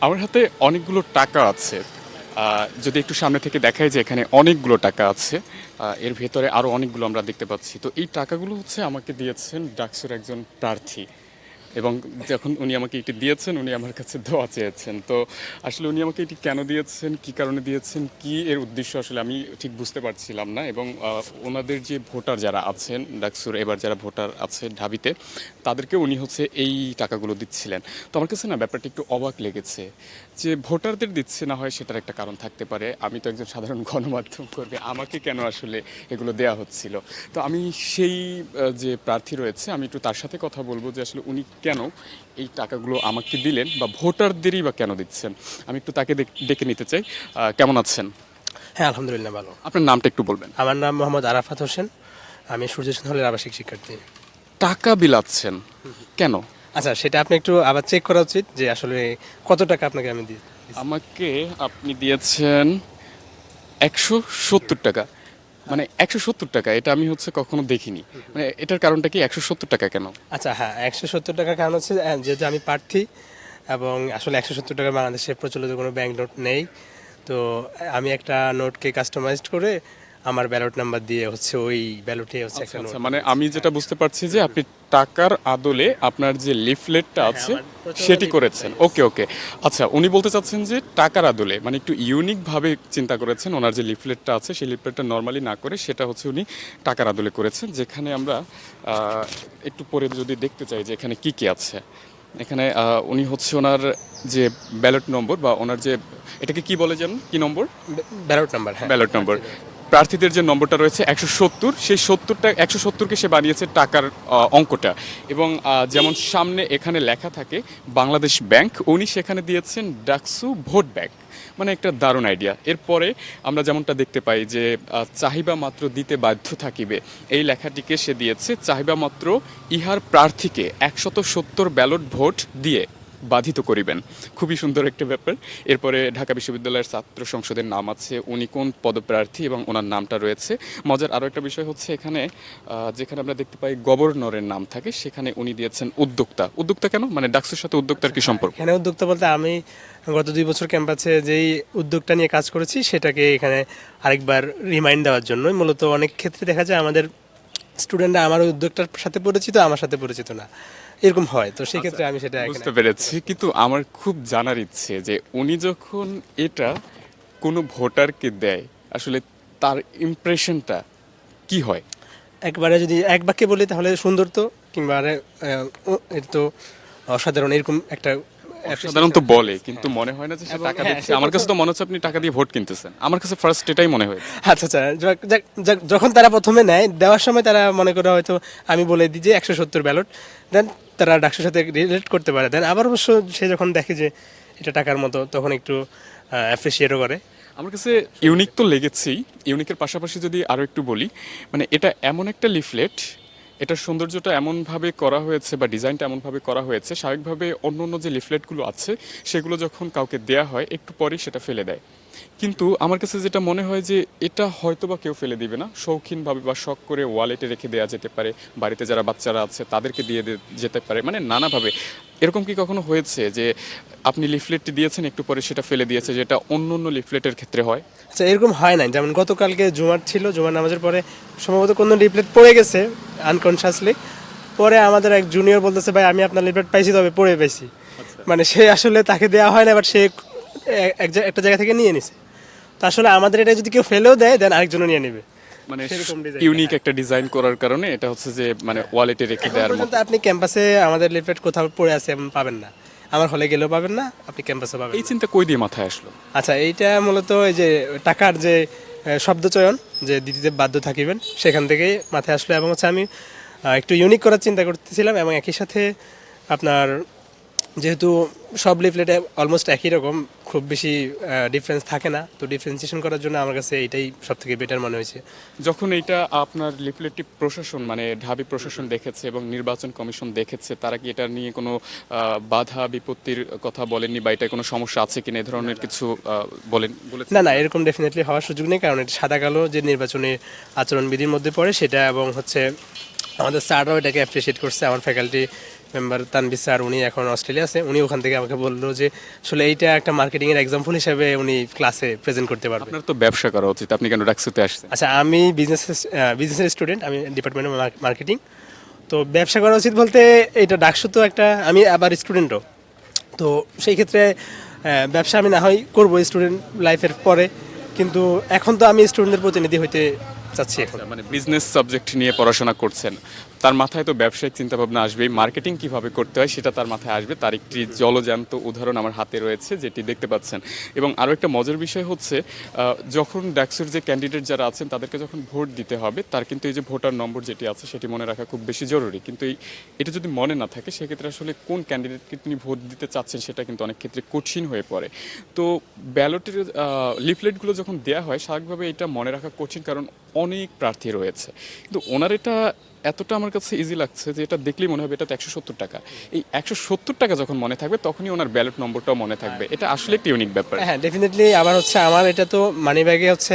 আমার হাতে অনেকগুলো টাকা আছে। যদি একটু সামনে থেকে দেখাই যে এখানে অনেকগুলো টাকা আছে। এর ভেতরে আরও অনেকগুলো আমরা দেখতে পাচ্ছি। তো এই টাকাগুলো হচ্ছে আমাকে দিয়েছেন ডাকসুর একজন প্রার্থী। এবং যখন উনি আমাকে এটি দিয়েছেন, উনি আমার কাছে দোয়া চেয়েছেন। তো আসলে উনি আমাকে এটি কেন দিয়েছেন, কী কারণে দিয়েছেন, কী এর উদ্দেশ্য আসলে আমি ঠিক বুঝতে পারছিলাম না। এবং ওনাদের যে ভোটার যারা আছেন ডাকসুর, এবার যারা ভোটার আছে ঢাবিতে, তাদেরকে উনি হচ্ছে এই টাকাগুলো দিচ্ছিলেন। তো আমার কাছে না ব্যাপারটা একটু অবাক লেগেছে যে ভোটারদের দিচ্ছে, না হয় সেটার একটা কারণ থাকতে পারে। আমি তো একজন সাধারণ গণমাধ্যম কর্মী, আমাকে কেন আসলে এগুলো দেয়া হচ্ছিল। তো আমি সেই যে প্রার্থী রয়েছে, আমি একটু তার সাথে কথা বলবো যে আসলে উনি কেন এই টাকাগুলো আমাকে দিলেন বা ভোটারদেরই বা কেন দিচ্ছেন। আমি একটু তাকে ডেকে নিতে চাই। কেমন আছেন? হ্যাঁ, আলহামদুলিল্লাহ ভালো। আপনার নামটা একটু বলবেন। আমার নাম মোহাম্মদ আরাফাত হোসেন। আমি সূর্যসেন হলের আবাসিক শিক্ষার্থী। টাকা বিলাচ্ছেন কেন? আচ্ছা, সেটা আপনি একটু আবার চেক করা উচিত যে আসলে কত টাকা আপনাকে আমি দিই। আমাকে আপনি দিয়েছেন 170 টাকা। মানে 170 টাকা, এটা আমি হচ্ছে কখনো দেখিনি। মানে এটার কারণটা কি, 170 টাকা কেন? আচ্ছা, হ্যাঁ, 170 টাকা কারণ হচ্ছে যেহেতু আমি প্রার্থী এবং আসলে 170 টাকা বাংলাদেশে প্রচলিত কোনো ব্যাংক নোট নেই। তো আমি একটা নোটকে কাস্টমাইজড করে আমার ব্যালট নাম্বার দিয়ে হচ্ছে ওই ব্যালটে হচ্ছে আচ্ছা একটা নোট। আচ্ছা, মানে আমি যেটা বুঝতে পারছি যে আপনি টাকার আদলে আপনার যে লিফলেটটা হ্যাঁ, আছে আমার প্রচলিত সেটি leaflet করেছেন। টাই। ওকে ওকে। আচ্ছা, উনি বলতে চাচ্ছেন যে টাকার আদলে, মানে একটু ইউনিক ভাবে চিন্তা করেছেন। ওনার যে লিফলেটটা আছে সেই লিফলেটটা নর্মালি না করে সেটা হচ্ছে উনি টাকার আদলে করেছেন। যেখানে আমরা একটু পরে যদি দেখতে চাই যে এখানে কি কি আছে। এখানে উনি হচ্ছে ওনার যে ব্যালট নম্বর বা ওনার যে, এটাকে কি বলে যেন, কি নম্বর? ব্যালট নাম্বার, হ্যাঁ। ব্যালট নম্বর। প্রার্থীদের যে নম্বরটা রয়েছে 170, সেই 70টা 170কে সে বানিয়েছে টাকার অঙ্কটা। এবং যেমন সামনে এখানে লেখা থাকে বাংলাদেশ ব্যাংক, উনি সেখানে দিয়েছেন ডাকসু ভোট ব্যাংক। মানে একটা দারুণ আইডিয়া। এরপরে আমরা যেমনটা দেখতে পাই যে চাহিবা মাত্র দিতে বাধ্য থাকিবে, এই লেখাটিকে সে দিয়েছে চাহিবা মাত্র ইহার প্রার্থীকে 170 ব্যালট ভোট দিয়ে বাধিত করিবেন। খুবই সুন্দর একটা ব্যাপার। এরপরে ঢাকা বিশ্ববিদ্যালয়ের ছাত্র সংসদের নাম আছে, উনি কোন পদপ্রার্থী এবং ওনার নামটা রয়েছে। মজার আরও একটা বিষয় হচ্ছে এখানে যেখানে আমরা দেখতে পাই গভর্নরের নাম থাকে, সেখানে উনি দিয়েছেন উদ্যোক্তা। উদ্যোক্তা কেন, মানে ডাকসুর সাথে উদ্যোক্তার কি সম্পর্ক? এখানে উদ্যোক্তা বলতে আমি গত 2 বছর ক্যাম্পাসে যেই উদ্যোগটা নিয়ে কাজ করেছি সেটাকে এখানে আরেকবার রিমাইন্ড দেওয়ার জন্য। মূলত অনেক ক্ষেত্রে দেখা যায় আমাদের স্টুডেন্টরা আমার ওই উদ্যোগটার সাথে পরিচিত, আমার সাথে পরিচিত না, এরকম হয়। তো সেই ক্ষেত্রে আমি সেটা বুঝতে পেরেছি, কিন্তু আমার খুব জানার ইচ্ছে যে উনি যখন এটা কোনো ভোটারকে দেয়, আসলে তার ইমপ্রেশনটা কি হয়? একবারে যদি এক বাক্যে বলি তাহলে সুন্দর তো, কিংবা এর তো অসাধারণ, এরকম একটা সাধারণত বলে, কিন্তু মনে হয় না যে সে এবং টাকা হ্যাঁ, দিচ্ছে। সে আমার কাছে তো মনে হচ্ছে আপনি টাকা দিয়ে ভোট কিনতেছেন। আমার কাছে ফার্স্ট এটাই মনে হয়। আচ্ছা আচ্ছা, যখন তারা প্রথমে নেয়, দেওয়ার সময় তারা মনে করে হয়তো আমি বলে দিই যে 170 ব্যালট, দেন তারা ডাকসুর সাথে রিলেট করতে পারে। দেন আবার অবশ্য সে যখন দেখে যে এটা টাকার মতো, তখন একটু অ্যাপ্রিসিয়েটও করে। আমার কাছে ইউনিক তো লেগেছেই। ইউনিকের পাশাপাশি যদি আরও একটু বলি, মানে এটা এমন একটা লিফলেট, এটার সৌন্দর্যটা এমনভাবে করা হয়েছে বা ডিজাইনটা এমনভাবে করা হয়েছে, স্বাভাবিকভাবে অন্য অন্য যে লিফলেটগুলো আছে সেগুলো যখন কাউকে দেয়া হয় একটু পরেই সেটা ফেলে দেয়। কিন্তু আমার কাছে যেটা মনে হয় যে এটা হয়তো বা কেউ ফেলে দিবে না, শৌখিনভাবে বা শখ করে ওয়ালেটে রেখে দেওয়া যেতে পারে, বাড়িতে যারা বাচ্চারা আছে তাদেরকে দিয়ে যেতে পারে, মানে নানাভাবে। এরকম কি কখনো হয়েছে যে আপনি লিফলেটটি দিয়েছেন, একটু পরে সেটা ফেলে দিয়েছে, যেটা অন্য অন্য লিফলেটের ক্ষেত্রে হয়? আচ্ছা, এরকম হয় নাই। যেমন গতকালকে জুমার ছিল, জুমার নামাজের পরে সম্ভবত কোনো লিফলেট পড়ে গেছে আনকনশাসলি। পরে আমাদের এক জুনিয়র বলতেছে, ভাই আমি আপনার লিফলেট পাইছি, তবে পড়ে পাইছি। মানে সে আসলে তাকে দেওয়া হয় না, বাট সে একটা জায়গা থেকে নিয়ে নিছে। তো আসলে আমাদের এটা যদি কেউ ফেলেও দেয়, দেন আরেকজনও নিয়ে নেবে। মানে সেরকম ডিজাইন। ইউনিক একটা ডিজাইন করার কারণে এটা হচ্ছে যে মানে ওয়ালেটে রেখে এখন দেওয়ার পর্যন্ত মতো। আপনি ক্যাম্পাসে আমাদের লিফলেট কোথাও পড়ে আছে এমন পাবেন না। আমার হলে গেলেও পাবেন না, আপনি ক্যাম্পাসে পাবেন এই না। চিন্তা কই দিয়ে মাথায় আসলো? আচ্ছা, এইটা মূলত এই যে টাকার যে শব্দচয়ন, যে দিতে বাধ্য থাকিবেন, সেখান থেকেই মাথায় আসলো। এবং হচ্ছে আমি একটু ইউনিক করার চিন্তা করতেছিলাম, এবং একই সাথে আপনার যেহেতু সব লিফলেটে অলমোস্ট একই রকম, খুব বেশি ডিফারেন্স থাকে না, তো ডিফারেন্সিয়েশন করার জন্য আমার কাছে এটাই সব থেকে বেটার মনে হয়েছে। যখন এইটা আপনার লিফলেটটি প্রশাসন, মানে ঢাবি প্রশাসন দেখেছে এবং নির্বাচন কমিশন দেখেছে, তারা কি এটা নিয়ে কোনো বাধা বিপত্তির কথা বলেননি, বা এটা কোনো সমস্যা আছে কিনা এই ধরনের কিছু বলেছে? না না, এরকম ডেফিনেটলি হওয়ার সুযোগ নেই, কারণ এটা সাদা কালো যে নির্বাচনী আচরণবিধির মধ্যে পড়ে সেটা। এবং হচ্ছে আমাদের স্যাররাও এটাকে অ্যাপ্রিসিয়েট করছে, আমার ফ্যাকাল্টি মেম্বার তানভীর স্যার, উনি এখন অস্ট্রেলিয়া আছে, উনি ওখান থেকে আমাকে বললো যে আসলে এইটা একটা মার্কেটিংয়ের এক্সাম্পল হিসেবে উনি ক্লাসে প্রেজেন্ট করতে পারবেন। আপনার তো ব্যবসা করা উচিত, আপনি কেন ডাকসুতে আসছেন? আচ্ছা, আমি বিজনেসের স্টুডেন্ট, আমি ডিপার্টমেন্ট অফ মার্কেটিং। তো ব্যবসা করা উচিত বলতে এটা ডাকসু তো একটা, আমি আবার স্টুডেন্টও, তো সেই ক্ষেত্রে ব্যবসা আমি না হয় করবো স্টুডেন্ট লাইফের পরে, কিন্তু এখন তো আমি স্টুডেন্টদের প্রতিনিধি হইতে চাচ্ছি এখন। মানে বিজনেস সাবজেক্ট নিয়ে পড়াশোনা করছেন, তার মাথায় তো ব্যবসায়িক চিন্তাভাবনা আসবেই, মার্কেটিং কিভাবে করতে হয় সেটা তার মাথায় আসবে। তার একটি জলজান্ত উদাহরণ আমার হাতে রয়েছে যেটি দেখতে পাচ্ছেন। এবং আরও একটা মজার বিষয় হচ্ছে, যখন ডাকসুর যে ক্যান্ডিডেট যারা আছেন তাদেরকে যখন ভোট দিতে হবে, তার কিন্তু এই যে ভোটার নম্বর যেটি আছে সেটি মনে রাখা খুব বেশি জরুরি। কিন্তু এটা যদি মনে না থাকে সেক্ষেত্রে আসলে কোন ক্যান্ডিডেটকে তিনি ভোট দিতে চাচ্ছেন সেটা কিন্তু অনেক ক্ষেত্রে কঠিন হয়ে পড়ে। তো ব্যালটের লিফলেটগুলো যখন দেওয়া হয় স্বাভাবিকভাবে এটা মনে রাখা কঠিন, কারণ অনেক প্রার্থী রয়েছে। কিন্তু ওনার এটা এতটা আমার কাছে ইজি লাগছে যে এটা দেখলেই মনে হবে এটা তো 170 টাকা। এই 170 টাকা যখন মনে থাকবে তখনই ওনার ব্যালট নম্বরটাও মনে থাকবে। এটা আসলে একটি ইউনিক ব্যাপার। হ্যাঁ, ডেফিনেটলি। আবার হচ্ছে আমার এটা তো মানি ব্যাগে হচ্ছে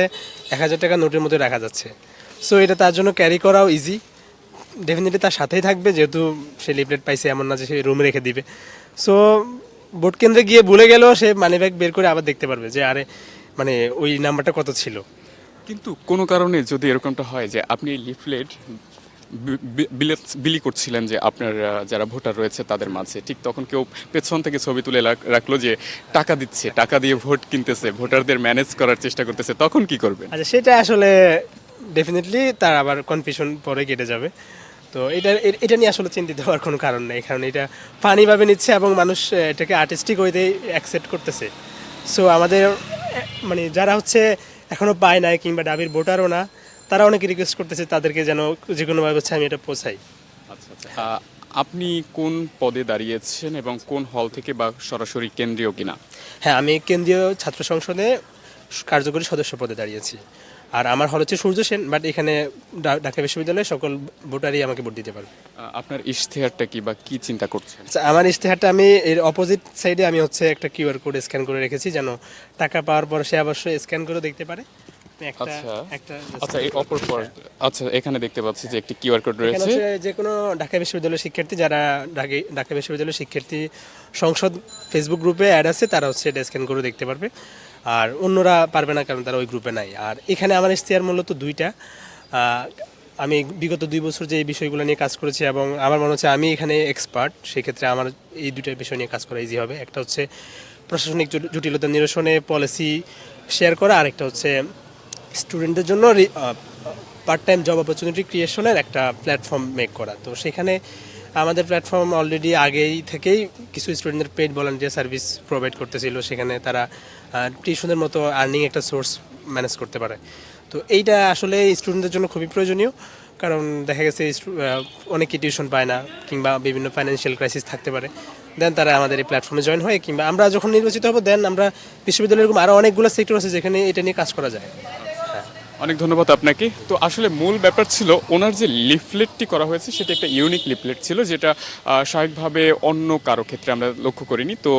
1000 টাকা নোটের মধ্যে রাখা যাচ্ছে, সো এটা তার জন্য ক্যারি করাও ইজি। ডেফিনেটলি তার সাথেই থাকবে, যেহেতু সে লিফলেট পাইছে, এমন না যে সে রুমে রেখে দিবে। সো ভোট কেন্দ্রে গিয়ে ভুলে গেলেও সে মানি ব্যাগ বের করে আবার দেখতে পারবে যে আরে মানে ওই নাম্বারটা কত ছিল। কিন্তু কোনো কারণে যদি এরকমটা হয় যে আপনি এই লিফলেট বিলি করছিলেন যে আপনার যারা ভোটার রয়েছে তাদের মাঝে, ঠিক তখন কেউ পেছন থেকে ছবি তুলে রাখলো যে টাকা দিচ্ছে, টাকা দিয়ে ভোট কিনতেছে, ভোটারদের ম্যানেজ করার চেষ্টা করতেছে, তখন কি করবেন? আচ্ছা, সেটা আসলে ডেফিনেটলি তার আবার কনফিউশন পরে কেটে যাবে। তো এটা নিয়ে আসলে চিন্তিত হওয়ার কোনো কারণ নেই, কারণ এটা ফানিভাবে নিচ্ছে এবং মানুষ এটাকে আর্টিস্টিক ওয়েতে অ্যাকসেপ্ট করতেছে। সো আমাদের মানে যারা হচ্ছে এখনও পায় নাই কিংবা ডাবির ভোটারও না, তারা অনেকে রিকোয়েস্ট করতেছে তাদেরকে যেন যে কোনোভাবে হচ্ছে আমি এটা পৌঁছাই। আচ্ছা আচ্ছা। আপনি কোন পদে দাঁড়িয়েছেন এবং কোন হল থেকে, বা সরাসরি কেন্দ্রীয় কিনা? হ্যাঁ, আমি কেন্দ্রীয় ছাত্র সংসদে কার্যকরী সদস্য পদে দাঁড়িয়েছি। আর আমার হল হচ্ছে সূর্য সেন, বাট এখানে ঢাকা বিশ্ববিদ্যালয়ে সকল ভোটারই আমাকে ভোট দিতে পারবে। আপনার ইশতেহারটা কি, বা কি চিন্তা করছেন? আচ্ছা, আমার ইশতেহারটা আমি এর অপোজিট সাইডে আমি হচ্ছে একটা কিউআর কোড স্ক্যান করে রেখেছি, যেন টাকা পাওয়ার পর সে অবশ্যই স্ক্যান করে দেখতে পারে। আচ্ছা, এই অপর পর, আচ্ছা এখানে দেখতে পাচ্ছি যে একটি কিউআর কোড এখানে রয়েছে। হচ্ছে যে কোনো ঢাকা বিশ্ববিদ্যালয়ের শিক্ষার্থী, যারা ঢাকা বিশ্ববিদ্যালয়ের শিক্ষার্থী সংসদ ফেসবুক গ্রুপে অ্যাড আছে, তারা হচ্ছে এটা স্ক্যান করে দেখতে পারবে। আর অন্যরা পারবে না, কারণ তারা ওই গ্রুপে নাই। আর এখানে আমার ইশতেহার মূলত দুইটা। আমি বিগত 2 বছর যে এই বিষয়গুলো নিয়ে কাজ করেছি এবং আমার মনে হচ্ছে আমি এখানে এক্সপার্ট, সেক্ষেত্রে আমার এই দুইটা বিষয় নিয়ে কাজ করা ইজি হবে। একটা হচ্ছে প্রশাসনিক জটিলতা নিরসনে পলিসি শেয়ার করা, আরেকটা হচ্ছে স্টুডেন্টদের জন্য পার্ট টাইম জব অপরচুনিটি ক্রিয়েশনের একটা প্ল্যাটফর্ম মেক করা। তো সেখানে আমাদের প্ল্যাটফর্ম অলরেডি আগেই থেকেই কিছু স্টুডেন্টদের পেইড ভলান্টিয়ার সার্ভিস প্রোভাইড করতেছিল, সেখানে তারা টিউশনের মতো আর্নিং একটা সোর্স ম্যানেজ করতে পারে। তো এইটা আসলে স্টুডেন্টদের জন্য খুবই প্রয়োজনীয়, কারণ দেখা গেছে অনেকে টিউশন পায় না কিংবা বিভিন্ন ফাইন্যান্সিয়াল ক্রাইসিস থাকতে পারে, দেন তারা আমাদের এই প্ল্যাটফর্মে জয়েন হয়, কিংবা আমরা যখন নির্বাচিত হব দেন আমরা বিশ্ববিদ্যালয়ের এরকম আরও অনেকগুলো সেক্টর আছে যেখানে এটা নিয়ে কাজ করা যায়। অনেক ধন্যবাদ আপনাকে। তো আসলে মূল ব্যাপার ছিল ওনার যে লিফলেটটি করা হয়েছে সেটা একটা ইউনিক লিফলেট ছিল, যেটা স্বাভাবিকভাবে অন্য কারো ক্ষেত্রে আমরা লক্ষ্য করিনি। তো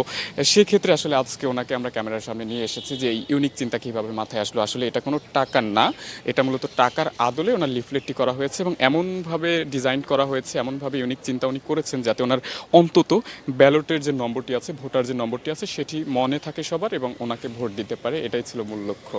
সেক্ষেত্রে আসলে আজকে ওনাকে আমরা ক্যামেরার সামনে নিয়ে এসেছি যে এই ইউনিক চিন্তা কীভাবে মাথায় আসলো। আসলে এটা কোনো টাকার না, এটা মূলত টাকার আদলে ওনার লিফলেটটি করা হয়েছে এবং এমনভাবে ডিজাইন করা হয়েছে, এমনভাবে ইউনিক চিন্তা উনি করেছেন যাতে ওনার অন্তত ব্যালটের যে নম্বরটি আছে, ভোটার যে নম্বরটি আছে সেটি মনে থাকে সবার এবং ওনাকে ভোট দিতে পারে, এটাই ছিল মূল লক্ষ্য।